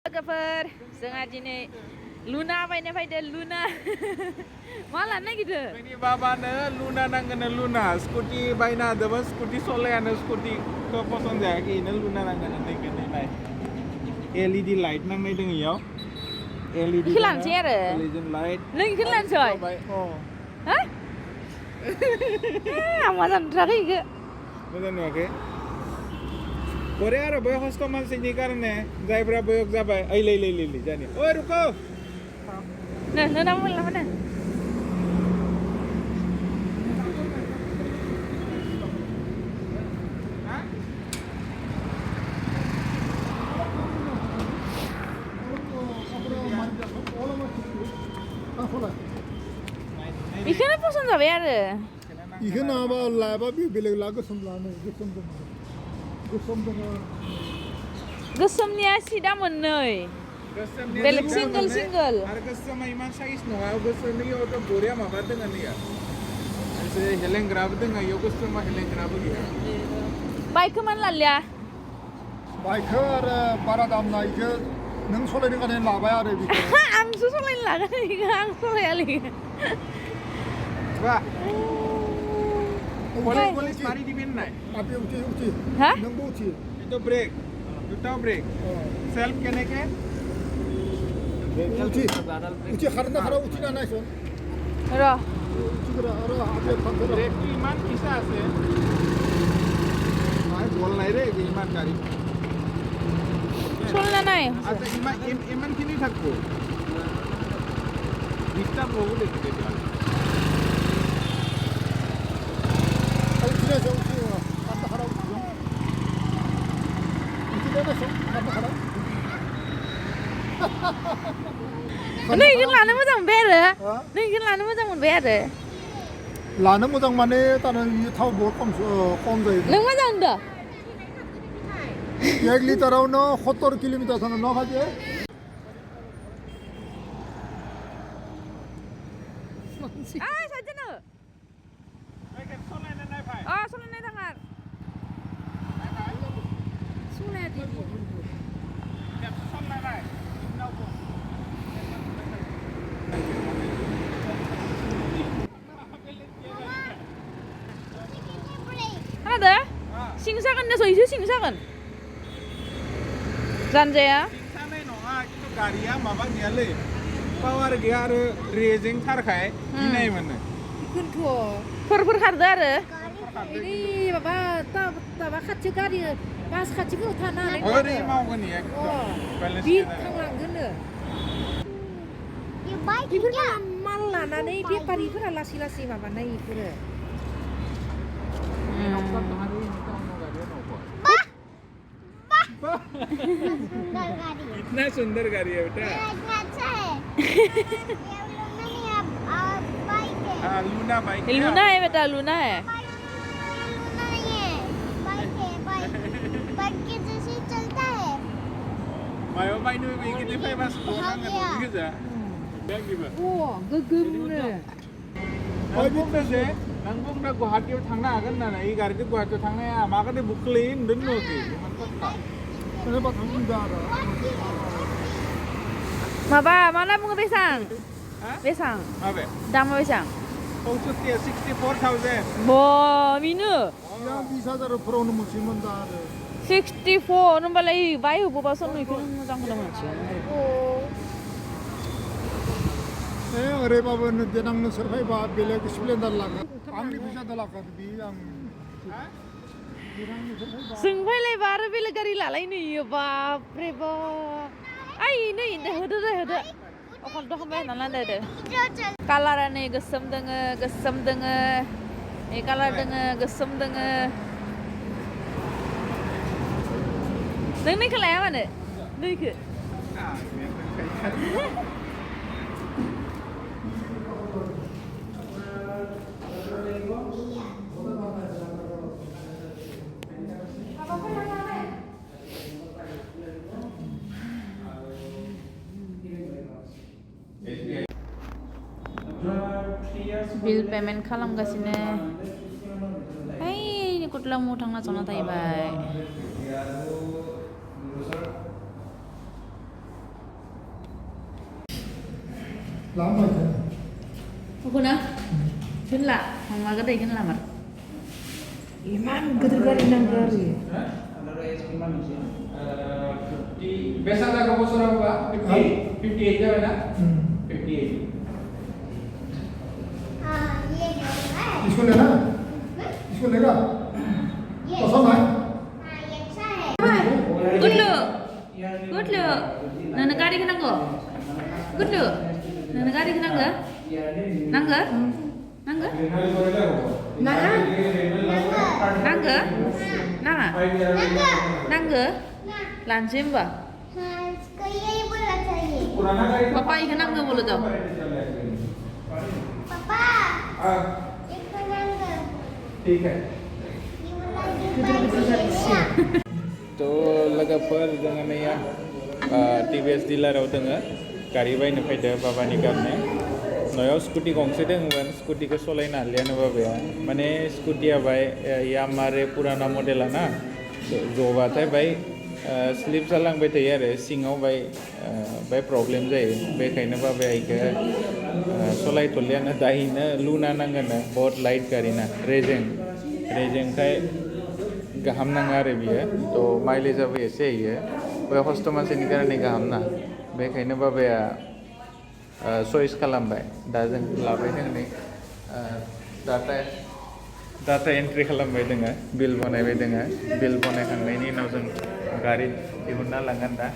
लोगोफोर जोंहा दिनै लुना बायनो फैदो लुना मा लानो नागिरदो जोंनि बाबानो लुना नांगोन लुना स्कुटि बायना होदोंमोन स्कुटि सलायानो स्कुटिखौ पसन्द जायाखै इनो लुना नांगोन होननायखाय नाय एलईडी लाइट नांनाय दङ इयाव एलईडी इखो लानोसै आरो एलईडी लाइट नों इखो लानोसै हा आं मोजां नुथाराखै इखो मोजां नुवाखै बरे आरो बयस्क मानसिनि कारणे जायफ्रा बयस जाबाय ओइ लै जानि ओइ रुको नो ना मोन लामा नो इखोनो पसन्द जाबाय आरो इखो नङाबा लायाबा बेलेग ला गोसोम लानो गोसोम दङ गोसोमनिया सिदा मोननै बेलेग सिंगोल आरो गोसोमा इमान साइज नङा गोसोमनियावथ' बरिया माबा दङ नैया एसे हेलेंग्राबो दङ इयाव गोसोमा हेलेंग्राबो गैया बाइकखौ मानो लालिया बाइकखौ आरो बारा दाम ना इखो नों सलायनो गारनानै लाबाय आरो बेखौ आंसो सलायनो लागोन इखो आं सलायालै बा Polis mari di bin naik. Tapi uci. Hah? Nang uci. Itu brake. Itu tahu brake. Self kene ke? Uci karena uci na naik son. Ro. Uci kira apa pakai. Brake tu iman kisah ase. Naik bol naik re iman kari. Solna nai. Ada iman kini thakbo. Disturb hobo dekhe dia. 우치에서 우치와 간다 하라 우치. 우치에서 간다 하라. नों इखो लानो मोजां मोनबाय आरो नों इखो लानो मोजां मोनबाय आरो लानो मोजां माने तानो थाव बहुत खम जायो नों मोजां मोनदो 1 लिटारावनो 70 किलोमिटार थाङो न' फाजे साइदनो सलायनाय थाङार सलाया दिदि खोनादो सिं सागोन नो इसे सिं सागोन जानजाया सानाय नङा खिन्थु गारिया माबा गैयालै पावार गैया आरो रेजें थारखाय गिनाय मोनो फोर खारदो आरो ini माबा खाथि गारि बास खाथिखौ थानो हानाय ओरै मावगोन इयो बि थांलांगोननो बेफोर माल लानानै बेफारिफोरा लासै लासै माबानाय इफोरो इतना सुंदर गाड़ी है बेटा लूना बाइक लूना है बेटा लूना है मायाव बायनो बेगिदि फाइबास नांगोन गोजा बेग दिबा गोगोमनो ओइ बुंदोंजे नों बुंदों गुवाहाटीयाव थांनो हागोन होननानै इ गारिजों गुवाहाटीयाव थांनो हाया माखौथो बुक खालायो होनदों नुवाखै kenapa tanggung jawab माबा माला बुङो बेसां बेसां माबे दामा बेसां 64,000 ब मिनो yang 20,000 peronu musiman dar 64 होनबालाय बाय होबोबासो नोंखौ मोजांखौनो मोनसिगोन ओरैबाबो देनां नोंसोर फैबा बेलेग स्प्लेन्डार लागोन आंनि फैसा लागोन बि आं जों फैलायबा आरो बेलेग गारि लालायनो इयो बाप रे बाप ओइ नै होदो अखल दखानबाय होना लादो कालारा नै गोसोम दोङो ए कालार दोङो गोसोम दोङो नों नैखो लाया मानो नैखो बिल पेमेन्ट खालामगासिनो ओइ कुटलामु थांना जना थाहैबाय लांबायखो बेखौनोขึ้नला थांला गोदैขึ้नला मार इमान गिदिर गारि नांगौ आरो बेसेबां जाखो बोसोराव बा 58 जाबाय ना 58 स्कुल लेना स्कुल लेगा पसंद है गुडलु गुडलु नोंनो गारिखौ नांगौ गुडलु नोंनो गारिखौ नांगौ नांगौ नांगौ नाङा नांगौ नाङा नांगौ लानोसै होमबा पापा इखौ नांगौ बोलो दाव ठीक है तो लोगोफोर जोङो नैया टिभिएस डिलाराव दोङो गारि बायनो फैदो बाबानि कारने न'आव स्कुटि गंसे दङमोन स्कुटिखौ सलायनो हालियानो बाबाया माने स्कुटिया बाय यामारे पुराना मडेला ना जबाथाय बाय स्लिप जालांबाय थायो आरो सिङाव बाय प्रब्लेम जायो बेखायनो बाबाया इखौ सलायथ'लियानो दाहिनो लुना नांगोन बहुत लाइट गारि ना रेजेंखाय गाहाम नाङा आरो बियो तो माइलेजाबो एसे होयो बे हस्त मानसिनि कारणे गाहाम ना बेखायनो बाबाया चइस खालामबाय दा जों लाबाय जों नै डाटा एन्ट्रि खालामबाय दोङो बिल बनायबाय दोङो बिल बनायखांनायनि उनाव जों गारि दिहुनना लांगोन दा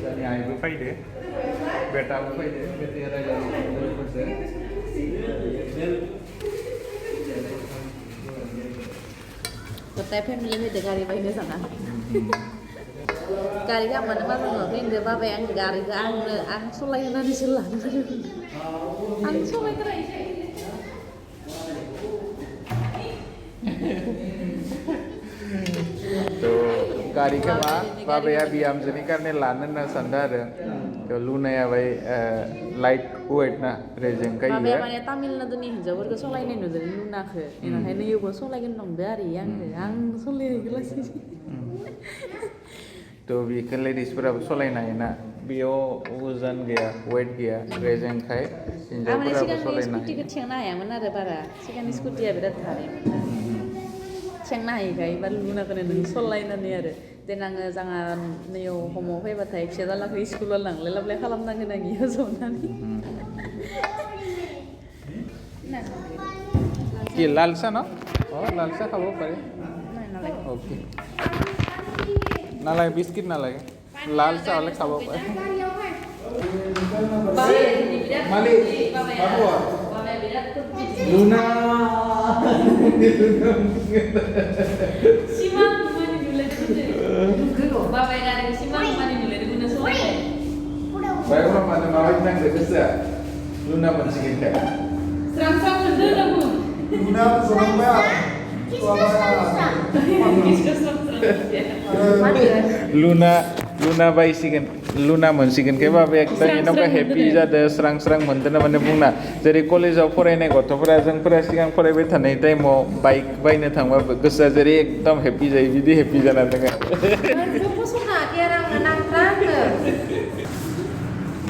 जोंनि आइबो फैदो बेटाबो फैदो बेटाया रायज्लायफोरजों गथाय फेमिलि फैदो गारि बायनो जाना गारि गामानो मोजां नुवाखै बाबाया आंनि गारिखौ आं सलायहोनानैसो लानो आं सलायग्रायसै तो गारिखौ मा बाबाया बिहामजोनि कारणे लानो होनना सानदों आरो तो लुनाया बाय लाइट वेट ना रेजेंखाय बाबाया माने तामिलनाडुनि हिन्जावफोरखौ सलायनाय नुदों लुनाखौ बेनिखायनो इयावबो सलायगोन नंदो आरो आं सलायहैग्रासै तो बेखौ लेडिसफोराबो सलायनो हायोना बेयाव वजन गैया वेट गैया रेजेंखाय हिन्जावफोराबो सलायनो स्कुटिखौ थिखांनो हायामोन आरो बारा सिगांनि स्कुटिया बिराद थानायमोन थिखांनो हायैखाय एबार लुनाखौनो नों सलायनानै आरो देनाङो जोंहा नैयाव हमआव फैबाथाय फिसाज्लाखौ स्कुलाव लांलाय लाबोलाय खालामनांगोन आं इयाव जनानै কি লাল চা ন লাল চা খাব পাৰে ওকে নালাগে বিস্কিট নালাগে লাল চা হ'লে খাব পাৰে মালিক Luna Simang mani nulai dulu. Bapak yang ada simang mani nulai dulu soalnya. Baik orang mana mawar nang desa. Luna mensikin kan. Serang-serang bener kamu. Luna serang banget. Luna baisikan Luna mensikin ke bapak एकदम इनोखा happy जादो स्रां मोनदोना माने बुंना जेरै कलेजाव फरायनाय गथ'फोरा जोंफोरा सिगां फरायबाय थानाय टाइमाव बाइक बायनो थांबा गोसोआ जेरै एकदम हेपि जायो बिदि हेपि जाना दोङो फसंना केरां नांथारगो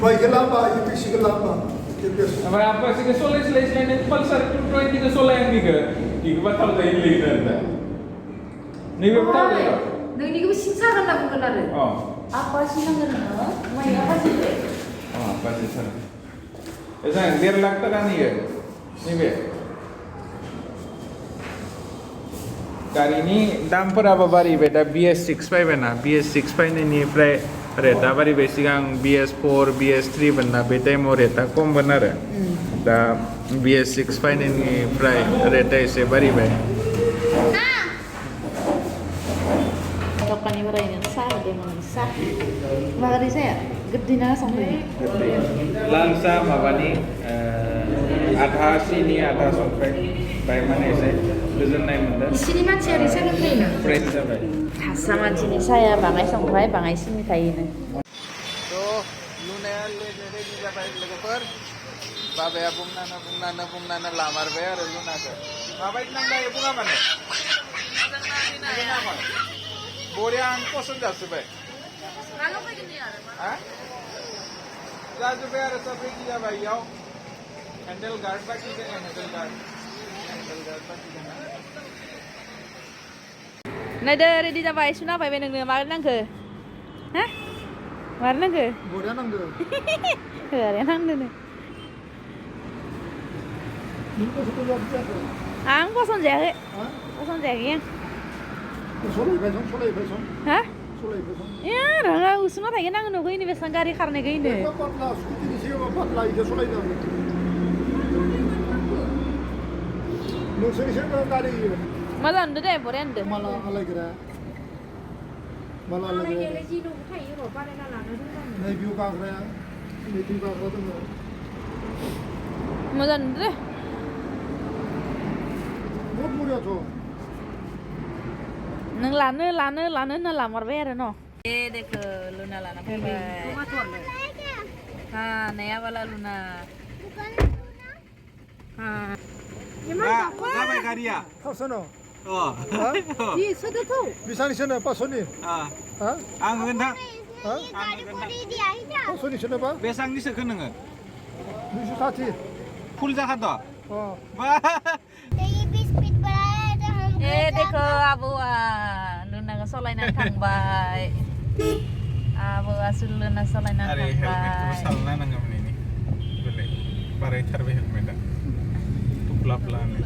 बाइकखौ लांबा इपिसिखौ लांबा ओमफ्राय apa sih soleh Pulsar 220 ke soleh yang diga batal जायो लिरनो नैबे बाtal जायो नोंनिखौबो सिंसा होनना बुंगोन आरो Apa sih namanya? Maya apa sih? apa sih sir Ezang 1.5 lakh तक नहीं है नैबे गारिनि दामफोराबो बारिबाय दा BS6 फैबायना BS6 फैनायनिफ्राय रेटआ बारिबाय सिगां BS4 BS3 मोनना बे टाइमाव रेटआ खममोन आरो दा BS6 फैनायनिफ्राय रेटआ एसे बारिबाय Dokani barangnya sah deh mana sah. Bagari saya gede nana sampai. लालसा माबानि आधा सिनि आधा संख्रै बाय माने एसे गोजोननाय मोनदों Sini मानसिया रिसानो फैयोना फ्रेस जाबाय Khasa mancini saya bangai songkai bangai sini kayaknya. तो लुनाया रेडि जाबाय लोगोफोर बाबाया बुंनानै लामारबाय आरो लुनाखौ माबायदि नांलायो बुङा माने बरिया आं पसन्द जाजोब्बाय जाजोब्बाय आरो सब रेडि जाबाय इयाव हेन्डेल गार्ड बाखि दङ हेन्डेल गार्ड बाखि दङ नायदो रेडि जाबाय सुना फैबाय नोंनो मारै नांखो हा मारै नांखो बरिया नांदो ओरै नांदोनो नों गोसोखौ जादों जायाखै आं पसन्द जायाखै हा पसन्द जायाखै आं सलायबाय सं हा सलायबाय सं ए राङा उसुना थायगोन आङो न'खौ इनि बेसेबां गारि खारनायखौ इनो एखदम पातला स्कुटिनि सिगाङाव पातला इखो सलायदों नोंसोरनिसो गारि मोजां नुदो दे बरिया नुदो माला आलायग्रा माला आलायग्रा आलायनायालाय जि दं थायो र' बानायना लानो रोंबानो नै बिउ गाग्राया नै बिउ गाग्रा दङ मोजां नुदो दे बहुत बरियाथ' नों लानो होनना लामारबाय आरो न' ए देखो लुना लाना फैबाय हा नया वाला लुना हा जाबाय गारिया थावसोनो अ जि सोदोथ' बेसांनिसोनो 500नि हा आं होगोन थां हा आं होगोन थां 500निसोनोबा बेसांनि सोखो नोङो 260 फुल जाखाद' अ बा ए देखो आबौआ लुनाखौ सलायनानै थांबाय आबौआ लुना सलायनानै आरे हेलमेटखौबो थांबाय सालना नांगौमोन इनि बेलाय बारायथारबाय हेलमेटआ थुफ्ला फ्लानो